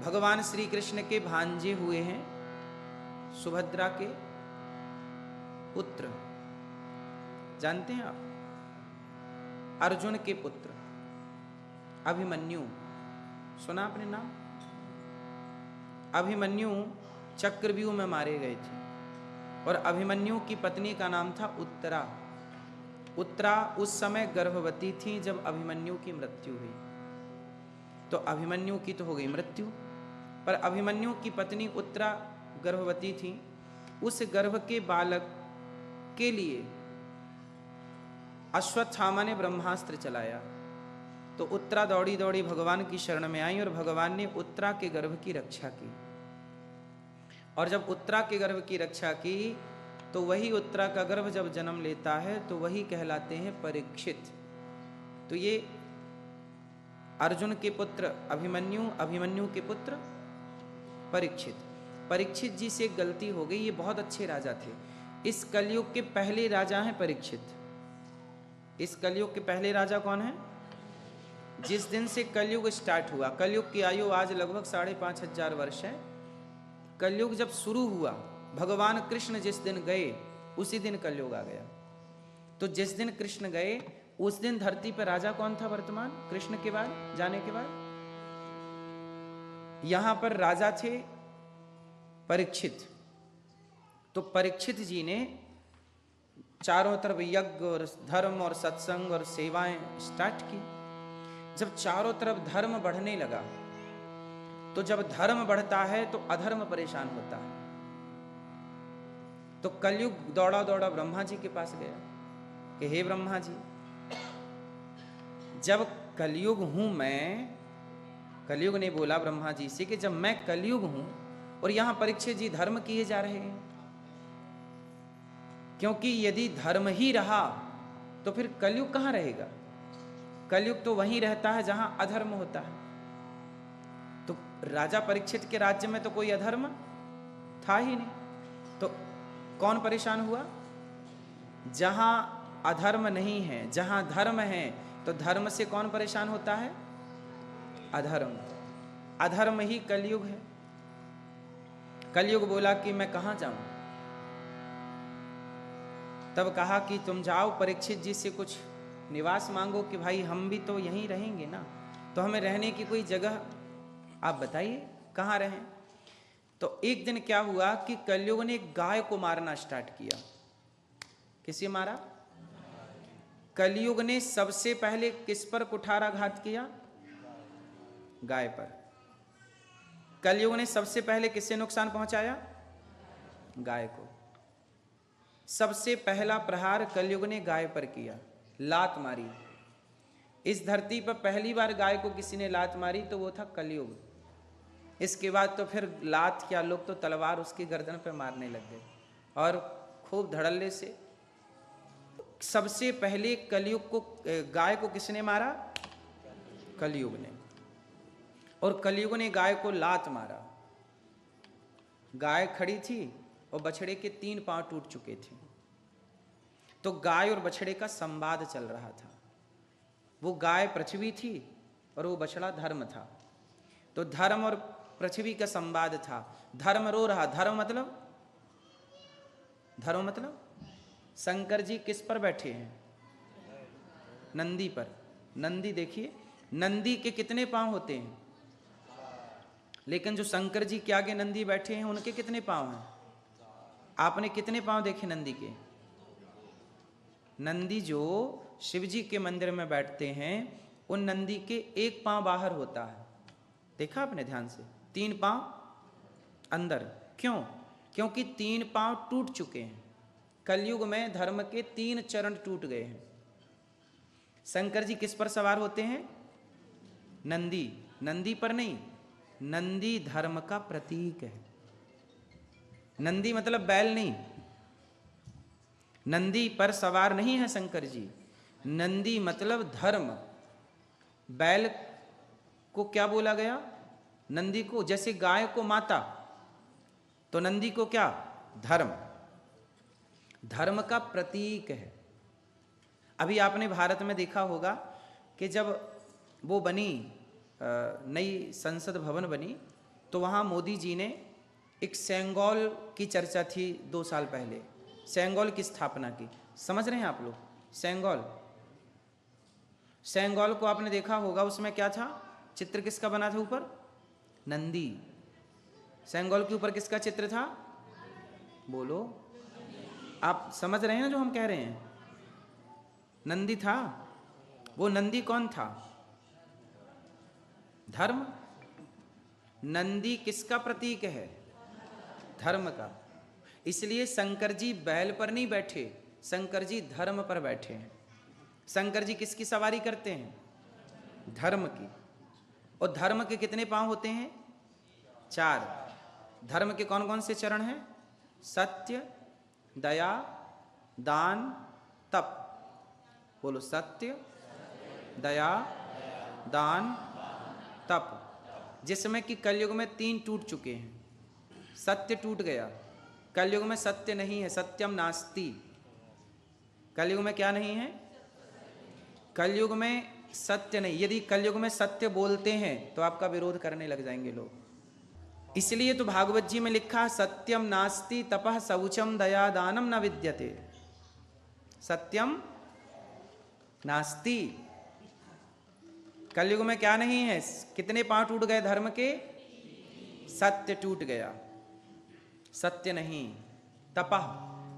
भगवान श्री कृष्ण के भांजे हुए हैं, सुभद्रा के पुत्र, जानते हैं आप, अर्जुन के पुत्र अभिमन्यु, सुना आपने नाम? अभिमन्यु चक्रव्यूह में मारे गए थे और अभिमन्यु की पत्नी का नाम था उत्तरा। उत्तरा उस समय गर्भवती थी जब अभिमन्यु की मृत्यु हुई। तो अभिमन्यु की तो हो गई मृत्यु, पर अभिमन्यु की पत्नी उत्तरा गर्भवती थी। उस गर्भ के बालक के लिए अश्वत्थामा ने ब्रह्मास्त्र चलाया। तो उत्तरा दौड़ी दौड़ी भगवान की शरण में आई और भगवान ने उत्तरा के गर्भ की रक्षा की। और जब उत्तरा के गर्भ की रक्षा की तो वही उत्तरा का गर्भ जब जन्म लेता है तो वही कहलाते हैं परीक्षित। तो ये अर्जुन के पुत्र अभिमन्यु, अभिमन्यु के पुत्र परीक्षित। परीक्षित जी से एक गलती हो गई, ये बहुत अच्छे राजा थे। इस कलयुग के पहले राजा हैं परीक्षित। इस कलयुग के पहले राजा कौन है? जिस दिन से कलयुग स्टार्ट हुआ, कलयुग की आयु आज लगभग 5,500 वर्ष है। कलयुग जब शुरू हुआ, भगवान कृष्ण जिस दिन गए उसी दिन कलयुग आ गया। तो जिस दिन कृष्ण गए उस दिन धरती पर राजा कौन था वर्तमान कृष्ण के बाद, जाने के बाद? यहां पर राजा थे परीक्षित। तो परीक्षित जी ने चारों तरफ यज्ञ और धर्म और सत्संग और सेवाएं स्टार्ट की। जब चारों तरफ धर्म बढ़ने लगा, तो जब धर्म बढ़ता है तो अधर्म परेशान होता है। तो कलयुग दौड़ा दौड़ा ब्रह्मा जी के पास गया कि हे ब्रह्मा जी, जब कलयुग हूं मैं, कलयुग ने बोला ब्रह्मा जी से कि जब मैं कलयुग हूं और यहां परीक्षित जी धर्म किए जा रहे हैं, क्योंकि यदि धर्म ही रहा तो फिर कलयुग कहां रहेगा? कलयुग तो वहीं रहता है जहां अधर्म होता है। तो राजा परीक्षित के राज्य में तो कोई अधर्म था ही नहीं। तो कौन परेशान हुआ? जहां अधर्म नहीं है, जहां धर्म है, तो धर्म से कौन परेशान होता है? अधर्म। अधर्म ही कलयुग है। कलयुग बोला कि मैं कहां जाऊं? तब कहा कि तुम जाओ परीक्षित जी से कुछ निवास मांगो कि भाई हम भी तो यहीं रहेंगे ना, तो हमें रहने की कोई जगह आप बताइए कहाँ रहें। तो एक दिन क्या हुआ कि कलयुग ने गाय को मारना स्टार्ट किया। किसे मारा? कलयुग ने सबसे पहले किस पर कुठाराघात किया? गाय पर। कलयुग ने सबसे पहले किससे नुकसान पहुंचाया? गाय को। सबसे पहला प्रहार कलयुग ने गाय पर किया, लात मारी। इस धरती पर पहली बार गाय को किसी ने लात मारी तो वो था कलयुग। इसके बाद तो फिर लात क्या, लोग तो तलवार उसकी गर्दन पर मारने लग गए और खूब धड़ल्ले से। सबसे पहले कलयुग को, गाय को किसने मारा? कलयुग ने। और कलयुग ने गाय को लात मारा। गाय खड़ी थी और बछड़े के 3 पांव टूट चुके थे। तो गाय और बछड़े का संवाद चल रहा था। वो गाय पृथ्वी थी और वो बछड़ा धर्म था। तो धर्म और पृथ्वी का संवाद था। धर्म रो रहा। धर्म मतलब शंकर जी किस पर बैठे हैं? नंदी पर। नंदी देखिए, नंदी के कितने पांव होते हैं? लेकिन जो शंकर जी के आगे नंदी बैठे हैं उनके कितने पांव हैं? आपने कितने पांव देखे नंदी के? नंदी जो शिव जी के मंदिर में बैठते हैं उन नंदी के 1 पांव बाहर होता है। देखा आपने ध्यान से? 3 पांव अंदर। क्यों? क्योंकि 3 पांव टूट चुके हैं। कलयुग में धर्म के 3 चरण टूट गए हैं। शंकर जी किस पर सवार होते हैं? नंदी। नंदी पर नहीं, नंदी धर्म का प्रतीक है। नंदी मतलब बैल नहीं, नंदी पर सवार नहीं है शंकर जी। नंदी मतलब धर्म। बैल को क्या बोला गया? नंदी को। जैसे गाय को माता, तो नंदी को क्या? धर्म। धर्म का प्रतीक है। अभी आपने भारत में देखा होगा कि जब वो बनी, नई संसद भवन बनी, तो वहाँ मोदी जी ने एक सेंगोल की चर्चा थी 2 साल पहले, सेंगोल की स्थापना की। समझ रहे हैं आप लोग? सेंगोल, सेंगोल को आपने देखा होगा, उसमें क्या था? चित्र किसका बना था ऊपर? नंदी। सेंगोल के ऊपर किसका चित्र था? बोलो, आप समझ रहे हैं ना जो हम कह रहे हैं? नंदी था। वो नंदी कौन था? धर्म। नंदी किसका प्रतीक है? धर्म का। इसलिए शंकर जी बैल पर नहीं बैठे, शंकर जी धर्म पर बैठे हैं। शंकर जी किसकी सवारी करते हैं? धर्म की। और धर्म के कितने पांव होते हैं? 4। धर्म के कौन कौन से चरण हैं? सत्य, दया, दान, तप। बोलो, सत्य, दया, दान, तप। जिसमें कि कलयुग में 3 टूट चुके हैं। सत्य टूट गया, कलयुग में सत्य नहीं है, सत्यम नास्ति। कलयुग में क्या नहीं है? कलयुग में सत्य नहीं। यदि कलयुग में सत्य बोलते हैं तो आपका विरोध करने लग जाएंगे लोग। इसलिए तो भागवत जी में लिखा, सत्यम नास्ति तपः शौचम दया दानम न विद्यते। सत्यम नास्ति। कलयुग में क्या नहीं है? कितने पांव टूट गए धर्म के? सत्य टूट गया, सत्य नहीं। तपः,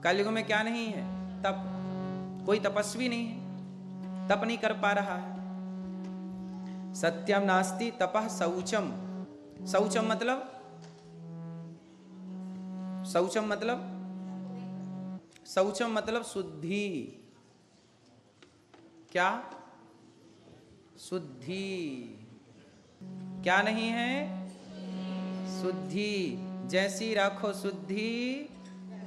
कलयुग में क्या नहीं है? तप। कोई तपस्वी नहीं है, तप नहीं कर पा रहा है। सत्यम नास्ति तपः शौचम। शौचम मतलब, शौचम मतलब, शौचम मतलब शुद्धि। क्या? शुद्धि। क्या नहीं है? शुद्धि। जैसी राखो शुद्धि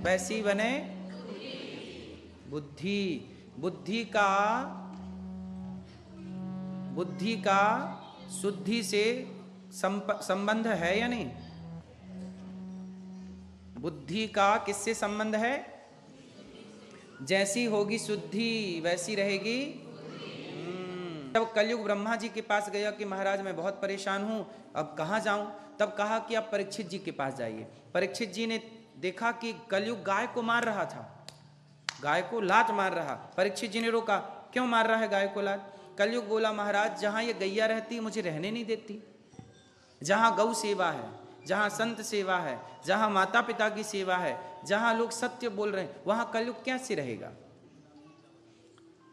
वैसी बने बुद्धि। बुद्धि का शुद्धि से संबंध है या नहीं? बुद्धि का किससे संबंध है? जैसी होगी शुद्धि वैसी रहेगी। जब कलयुग ब्रह्मा जी के पास गया कि महाराज मैं बहुत परेशान हूं, अब कहां जाऊं, तब कहा कि आप परीक्षित जी के पास जाइए। परीक्षित जी ने देखा कि कलयुग गाय को मार रहा था, गाय को लात मार रहा। परीक्षित जी ने रोका, क्यों मार रहा है गाय को लात? कलयुग बोला, महाराज जहां ये गैया रहती मुझे रहने नहीं देती। जहां गौ सेवा है, जहां संत सेवा है, जहां माता पिता की सेवा है, जहां लोग सत्य बोल रहे हैं, वहां कलयुग कैसे रहेगा?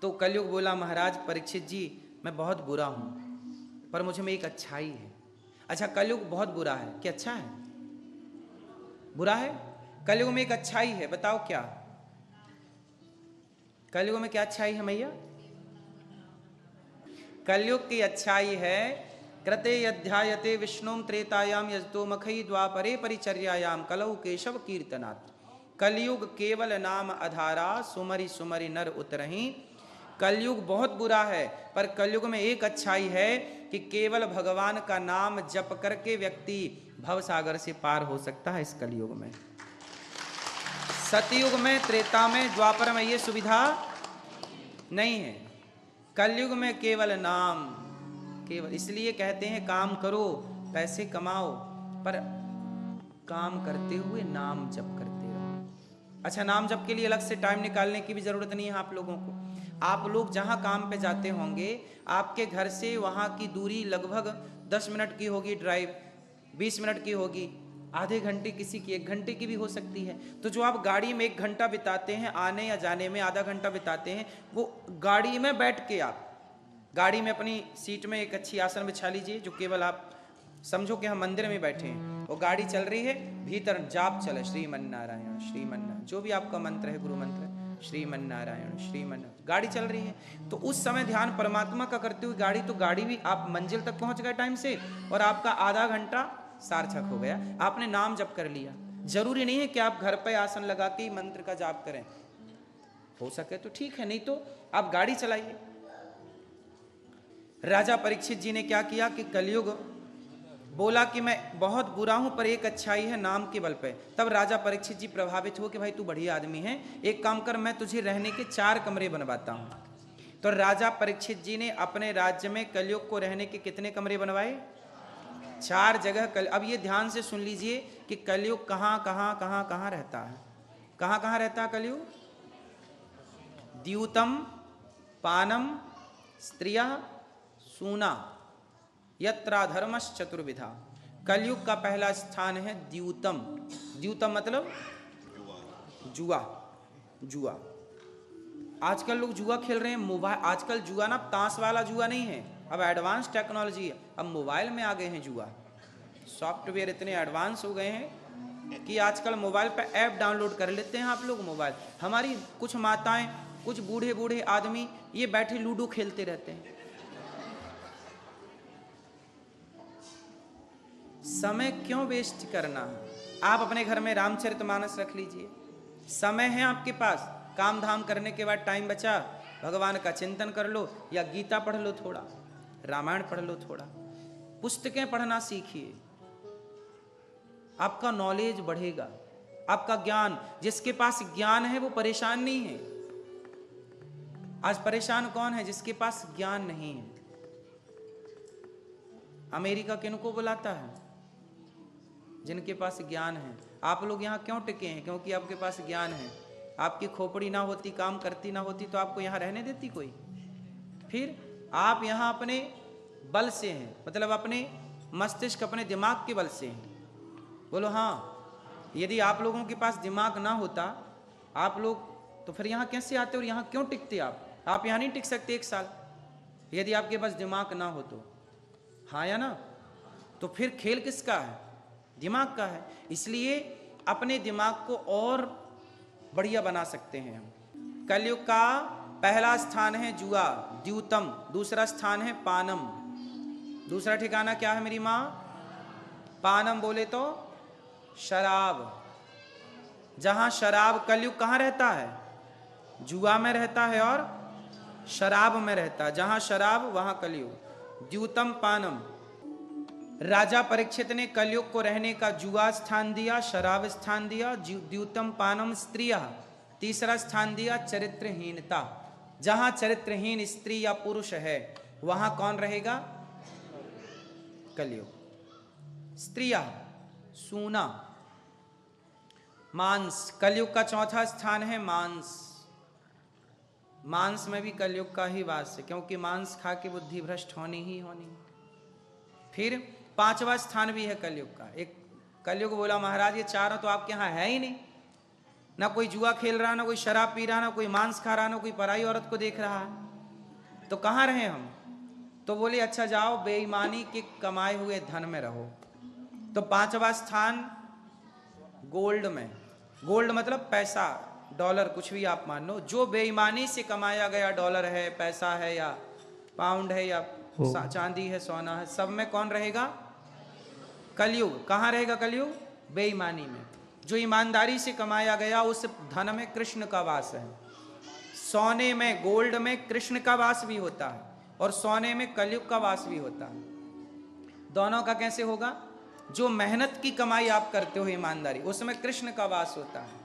तो कलयुग बोला, महाराज परीक्षित जी मैं बहुत बुरा हूं, पर मुझे में एक अच्छाई है। अच्छा, कलयुग बहुत बुरा है कि अच्छा है? बुरा है। कलयुग में एक अच्छाई है, बताओ क्या? कलयुग में क्या अच्छाई है मैया? कलयुग की अच्छाई है, कृते अध्यायते विष्णुम त्रेतायाम यजतो मखई द्वापरे परिचर्यायाम कलौ केशव कीर्तनात्। कलयुग केवल नाम अधारा, सुमरि सुमरि नर उतरही। कलयुग बहुत बुरा है, पर कलयुग में एक अच्छाई है कि केवल भगवान का नाम जप करके व्यक्ति भवसागर से पार हो सकता है। इस कलयुग में, सतयुग में, त्रेता में, द्वापर में ये सुविधा नहीं है। कलयुग में केवल नाम, केवल। इसलिए कहते हैं काम करो पैसे कमाओ, पर काम करते हुए नाम जप करते रहो। अच्छा, नाम जप के लिए अलग से टाइम निकालने की भी जरूरत नहीं है आप लोगों को। आप लोग जहां काम पे जाते होंगे, आपके घर से वहां की दूरी लगभग 10 मिनट की होगी ड्राइव, 20 मिनट की होगी, आधे घंटे किसी की 1 घंटे की भी हो सकती है। तो जो आप गाड़ी में 1 घंटा बिताते हैं, आने या जाने में आधा घंटा बिताते हैं, वो गाड़ी में बैठ के आप गाड़ी में अपनी सीट में एक अच्छी आसन बिछा लीजिए, जो केवल आप समझो कि हम मंदिर में बैठे हैं, वो गाड़ी चल रही है, भीतर जाप चले श्रीमन्नारायण श्रीमन्नारायण, जो भी आपका मंत्र है, गुरु मंत्र है, श्रीमन्नारायण श्रीमन्नारायण, गाड़ी चल रही है। तो उस समय ध्यान परमात्मा का करते हुए गाड़ी, तो गाड़ी भी आप मंजिल तक पहुंच गए टाइम से, और आपका आधा घंटा सार्थक हो गया, आपने नाम जप कर लिया। जरूरी नहीं है कि आप घर पे आसन लगा के मंत्र का जाप करें, हो सके तो ठीक है, नहीं तो आप गाड़ी चलाइए। राजा परीक्षित जी ने क्या किया कि कलयुग बोला कि मैं बहुत बुरा हूं, पर एक अच्छाई है नाम के बल पे। तब राजा परीक्षित जी प्रभावित हो कि भाई तू बढ़िया आदमी है, एक काम कर, मैं तुझे रहने के 4 कमरे बनवाता हूं। तो राजा परीक्षित जी ने अपने राज्य में कलयुग को रहने के कितने कमरे बनवाए? 4 जगह अब ये ध्यान से सुन लीजिए कि कलयुग कहाँ कहाँ कहाँ कहाँ रहता है। कहाँ कहाँ रहता है कलयुग? द्यूतम पानम स्त्रिया सूना यत्रा धर्मश्च चतुर्विधा। कलयुग का पहला स्थान है द्यूतम। द्यूतम मतलब जुआ। जुआ आजकल लोग जुआ खेल रहे हैं मोबाइल। आजकल जुआ ना ताश वाला जुआ नहीं है, अब एडवांस टेक्नोलॉजी है, अब मोबाइल में आ गए हैं जुआ। सॉफ्टवेयर इतने एडवांस हो गए हैं कि आजकल मोबाइल पर ऐप डाउनलोड कर लेते हैं आप लोग मोबाइल। हमारी कुछ माताएं, कुछ बूढ़े बूढ़े आदमी ये बैठे लूडो खेलते रहते हैं। समय क्यों वेस्ट करना? आप अपने घर में रामचरितमानस रख लीजिए, समय है आपके पास, काम धाम करने के बाद टाइम बचा, भगवान का चिंतन कर लो, या गीता पढ़ लो, थोड़ा रामायण पढ़ लो, थोड़ा पुस्तकें पढ़ना सीखिए, आपका नॉलेज बढ़ेगा, आपका ज्ञान। जिसके पास ज्ञान है वो परेशान नहीं है। आज परेशान कौन है? जिसके पास ज्ञान नहीं है। अमेरिका किनको बुलाता है? जिनके पास ज्ञान है। आप लोग यहाँ क्यों टिके हैं? क्योंकि आपके पास ज्ञान है। आपकी खोपड़ी ना होती, काम करती ना होती, तो आपको यहाँ रहने देती कोई? फिर आप यहाँ अपने बल से हैं, मतलब अपने मस्तिष्क, अपने दिमाग के बल से हैं। बोलो हाँ। यदि आप लोगों के पास दिमाग ना होता आप लोग, तो फिर यहाँ कैसे आते और यहाँ क्यों टिकते? आप यहाँ नहीं टिक सकते 1 साल यदि आपके पास दिमाग ना हो तो। हाँ या ना? तो फिर खेल किसका है? दिमाग का है। इसलिए अपने दिमाग को और बढ़िया बना सकते हैं हम। कलयुग का पहला स्थान है जुआ, द्यूतम। दूसरा स्थान है पानम। दूसरा ठिकाना क्या है मेरी माँ? पानम बोले तो शराब। जहां शराब, कलयुग कहां रहता है? जुआ में रहता है और शराब में रहता है। जहां शराब वहां कलयुग। द्यूतम पानम। राजा परीक्षित ने कलयुग को रहने का जुआ स्थान दिया, शराब स्थान दिया, द्यूतम पानम स्त्रिया तीसरा स्थान दिया, चरित्रहीनता। जहां चरित्रहीन स्त्री या पुरुष है वहां कौन रहेगा? कलयुग। स्त्रिया सूना, मांस। कलयुग का चौथा स्थान है मांस। मांस में भी कलयुग का ही वास है, क्योंकि मांस खा के बुद्धि भ्रष्ट होनी ही होनी। फिर 5वां स्थान भी है कलयुग का। एक कलयुग बोला महाराज ये चारों तो आपके यहाँ है ही नहीं, ना कोई जुआ खेल रहा, ना कोई शराब पी रहा, ना कोई मांस खा रहा, ना कोई पराई औरत को देख रहा है, तो कहाँ रहे हम? तो बोले अच्छा जाओ बेईमानी के कमाए हुए धन में रहो। तो 5वां स्थान गोल्ड में। गोल्ड मतलब पैसा, डॉलर, कुछ भी आप मान लो। जो बेईमानी से कमाया गया डॉलर है, पैसा है, या पाउंड है, या चांदी है, सोना है, सब में कौन रहेगा? कलयुग। कहाँ रहेगा कलयुग? बेईमानी में। जो ईमानदारी से कमाया गया उस धन में कृष्ण का वास है। सोने में, गोल्ड में कृष्ण का वास भी होता है, और सोने में कलयुग का वास भी होता है। दोनों का कैसे होगा? जो मेहनत की कमाई आप करते हो ईमानदारी, उसमें कृष्ण का वास होता है,